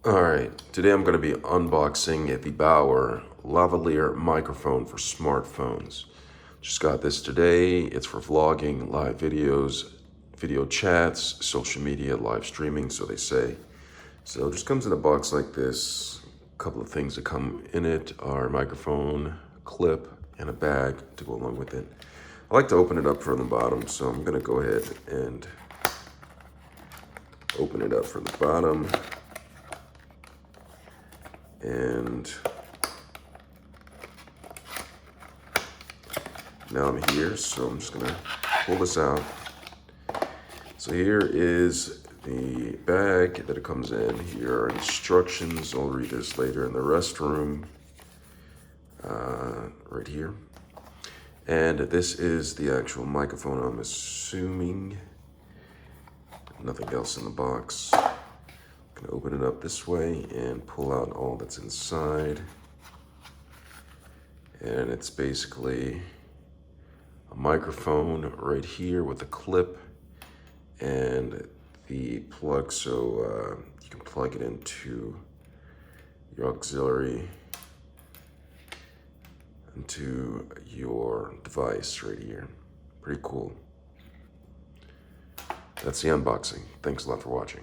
Alright, today I'm going to be unboxing the Bauer Lavalier microphone for smartphones. Just got this today. It's for vlogging, live videos, video chats, social media, live streaming, so they say. So it just comes in a box like this. A couple of things that come in it are a microphone, clip, and a bag to go along with it. I like to open it up from the bottom, so I'm going to go ahead and open it up from the bottom. And now I'm here, so I'm just gonna pull this out. So here is the bag that it comes in. Here are instructions. I'll read this later in the restroom, right here. And this is the actual microphone, I'm assuming. Nothing else in the box. I'm gonna open it up this way and pull out all that's inside. And it's basically a microphone right here with a clip and the plug, so you can plug it into your auxiliary, into your device right here. Pretty cool. That's the unboxing. Thanks a lot for watching.